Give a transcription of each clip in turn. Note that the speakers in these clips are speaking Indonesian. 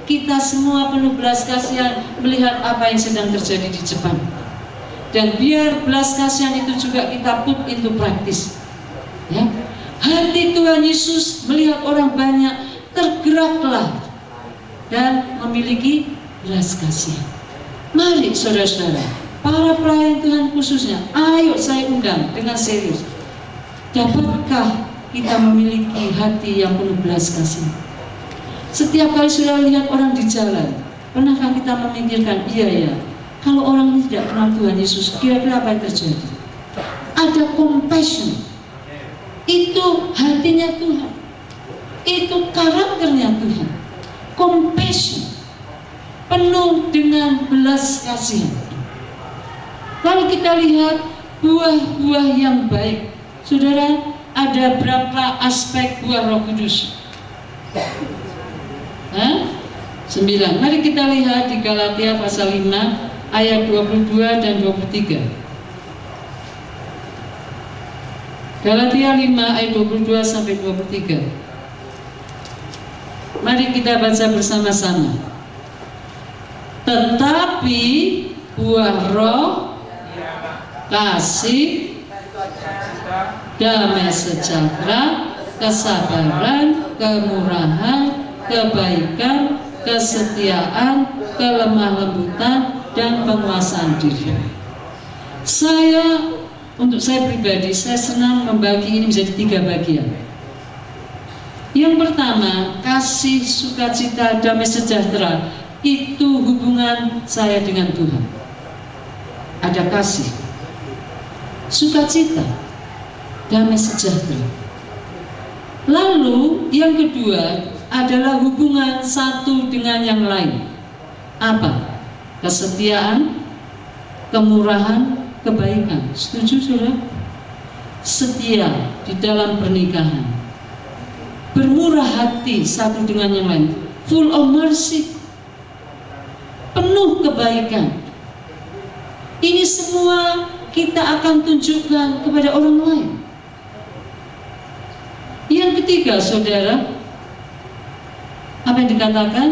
kita semua penuh belas kasihan melihat apa yang sedang terjadi di Jepang. Dan biar belas kasihan itu juga kita put into practice. Ya. Hati Tuhan Yesus melihat orang banyak, tergeraklah dan memiliki belas kasihan. Mari saudara-saudara, para pelayan Tuhan khususnya, ayo saya undang dengan serius. Dapatkah kita memiliki hati yang penuh belas kasihan? Setiap kali sudah lihat orang di jalan, pernahkah kita memikirkan, iya ya, kalau orang ini tidak kenal Tuhan Yesus, kira-kira apa yang terjadi? Ada compassion. Itu hatinya Tuhan. Itu karakternya Tuhan. Compassion. Penuh dengan belas kasihan. Lalu kita lihat buah-buah yang baik. Saudara, ada berapa aspek buah Roh Kudus? 9. Mari kita lihat di Galatia pasal 5 ayat 22 dan 23. Galatia 5 ayat 22 sampai 23. Mari kita baca bersama-sama. Tetapi buah roh, kasih, damai sejahtera, kesabaran, kemurahan, kebaikan, kesetiaan, kelemah lembutan, dan penguasaan diri. Untuk saya pribadi, saya senang membagi ini menjadi 3 bagian. Yang pertama, kasih, sukacita, damai sejahtera. Itu hubungan saya dengan Tuhan. Ada kasih, sukacita, damai sejahtera. Lalu yang kedua adalah hubungan satu dengan yang lain. Apa? Kesetiaan, kemurahan, kebaikan. Setuju saudara? Setia di dalam pernikahan, bermurah hati satu dengan yang lain, full of mercy, penuh kebaikan. Ini semua kita akan tunjukkan kepada orang lain. Yang ketiga saudara, apa yang dikatakan?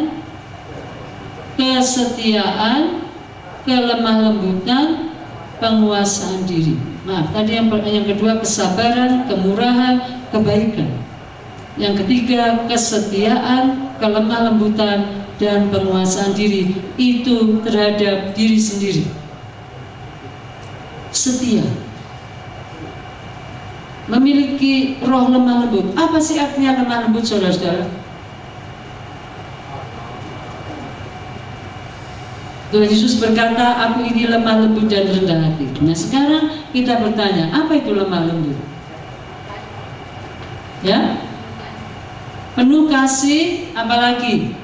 Kesetiaan, kelemah lembutan, penguasaan diri. Maaf, tadi yang kedua kesabaran, kemurahan, kebaikan. Yang ketiga kesetiaan, kelemah lembutan, dan penguasaan diri. Itu terhadap diri sendiri. Setia, memiliki roh lemah lembut. Apa sih artinya lemah lembut saudara-saudara? Tuhan Yesus berkata, aku ini lemah lembut dan rendah hati. Nah sekarang kita bertanya, apa itu lemah lembut? Ya, penuh kasih, apalagi?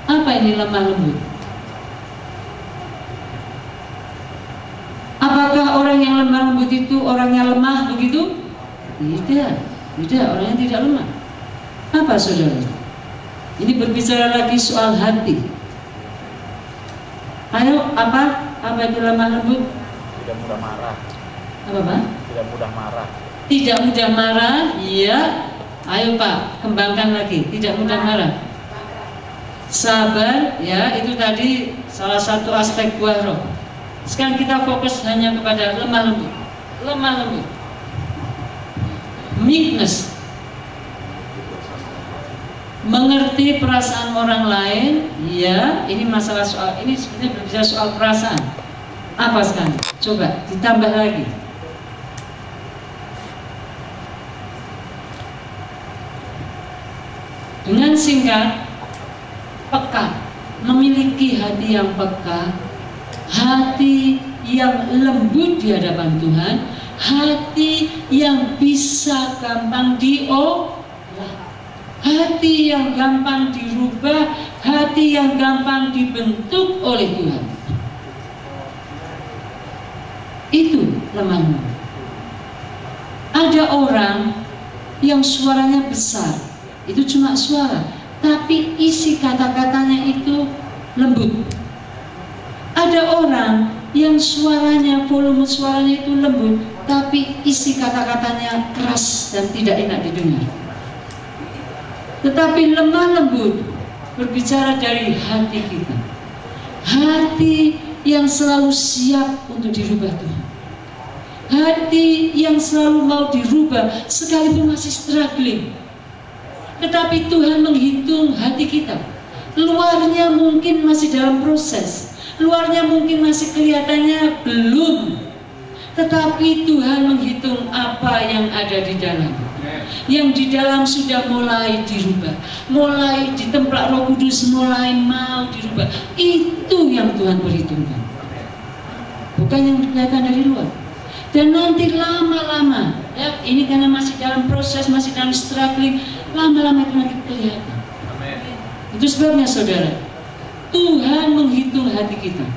Apa ini lemah lembut? Apakah orang yang lemah lembut itu orangnya lemah begitu? Tidak, orangnya tidak lemah. Apa saudara? Ini berbicara lagi soal hati. Ayo, apa itu lemah lembut? Tidak mudah marah. Apa Pak? Tidak mudah marah. Tidak mudah marah, iya. Ayo Pak, kembangkan lagi. Tidak mudah marah. Sabar, ya, itu tadi salah satu aspek buah roh. Sekarang kita fokus hanya kepada lemah lembut. Lemah lembut. Meekness. Mengerti perasaan orang lain, ya, ini masalah soal, ini sebenarnya berbicara soal perasaan. Apa sekarang? Coba ditambah lagi. Dengan singkat, peka, memiliki hati yang peka, hati yang lembut di hadapan Tuhan, hati yang bisa gampang diolah, hati yang gampang dirubah, hati yang gampang dibentuk oleh Tuhan. Itu lemah lembut. Ada orang yang suaranya besar, itu cuma suara, tapi isi kata-katanya itu lembut. Ada orang yang suaranya, volume suaranya itu lembut, tapi isi kata-katanya keras dan tidak enak didengar. Tetapi lemah lembut berbicara dari hati kita. Hati yang selalu siap untuk dirubah Tuhan. Hati yang selalu mau dirubah sekalipun masih struggling. Tetapi Tuhan menghitung hati kita. Luarnya mungkin masih dalam proses, luarnya mungkin masih kelihatannya belum, tetapi Tuhan menghitung apa yang ada di dalam. Yang di dalam sudah mulai dirubah, mulai ditemplak Roh Kudus, mulai mau dirubah. Itu yang Tuhan perhitungkan, bukan yang kelihatan dari luar. Dan nanti lama-lama, ya, ini karena masih dalam proses, masih dalam struggling, lama-lama itu nanti kelihatan. Itu sebabnya saudara, Tuhan menghitung hati kita.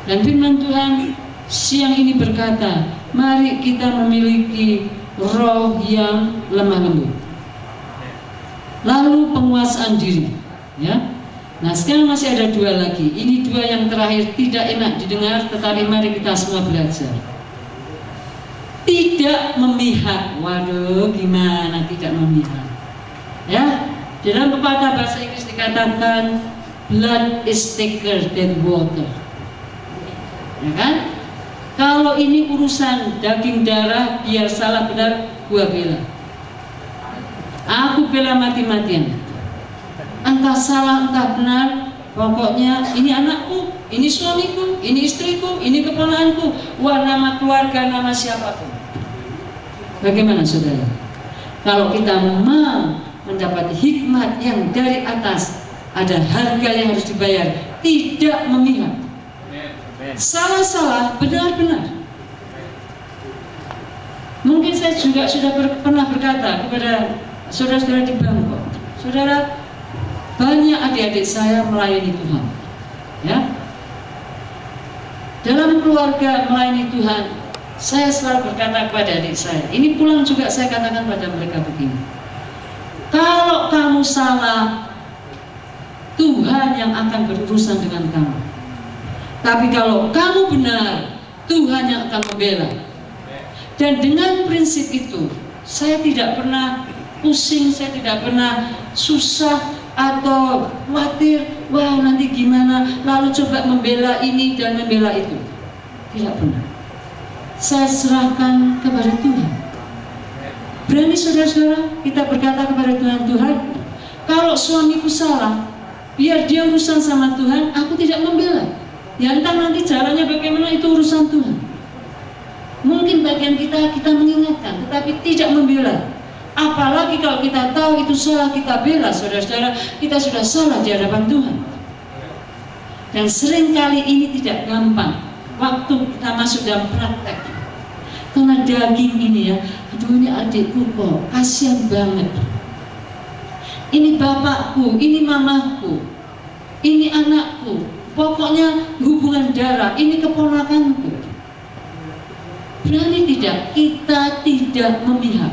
Dan firman Tuhan siang ini berkata, mari kita memiliki roh yang lemah lembut. Lalu penguasaan diri, ya. Nah, sekarang masih ada dua lagi. Ini dua yang terakhir tidak enak didengar, tetapi mari kita semua belajar. Tidak memihak. Waduh, gimana tidak memihak? Ya, dalam pepatah bahasa Inggris dikatakan blood is thicker than water. Ya kan? Kalau ini urusan daging darah, biar salah benar gua bela. Aku bela mati-matian. Entah salah entah benar, pokoknya ini anakku, ini suamiku, ini istriku, ini keponakanku, wah nama keluarga, nama siapapun. Bagaimana saudara? Kalau kita mau mendapat hikmat yang dari atas, ada harga yang harus dibayar, tidak memihak. Salah-salah, benar-benar. Mungkin saya juga sudah pernah berkata kepada saudara-saudara di Bangkok, saudara, banyak adik-adik saya melayani Tuhan, ya. Dalam keluarga melayani Tuhan, saya selalu berkata kepada adik saya, ini pulang juga saya katakan pada mereka begini. Kalau kamu salah, Tuhan yang akan berurusan dengan kamu. Tapi kalau kamu benar, Tuhan yang akan membela. Dan dengan prinsip itu, saya tidak pernah pusing, saya tidak pernah susah atau khawatir, wah nanti gimana, lalu coba membela ini dan membela itu. Tidak pernah. Saya serahkan kepada Tuhan. Berani saudara-saudara kita berkata kepada Tuhan, Tuhan, kalau suamiku salah, biar dia urusan sama Tuhan, aku tidak membela. Ya entah nanti caranya bagaimana, itu urusan Tuhan. Mungkin bagian kita mengingatkan, tetapi tidak membela. Apalagi kalau kita tahu itu salah, kita bela, saudara-saudara, kita sudah salah di hadapan Tuhan. Dan seringkali ini tidak gampang waktu kita masuk dalam praktek. Karena daging ini ya, aduh ini adikku kok, kasihan banget. Ini bapakku, ini mamaku, ini anakku, pokoknya hubungan darah, ini keponakanku. Berani tidak? Kita tidak memihak.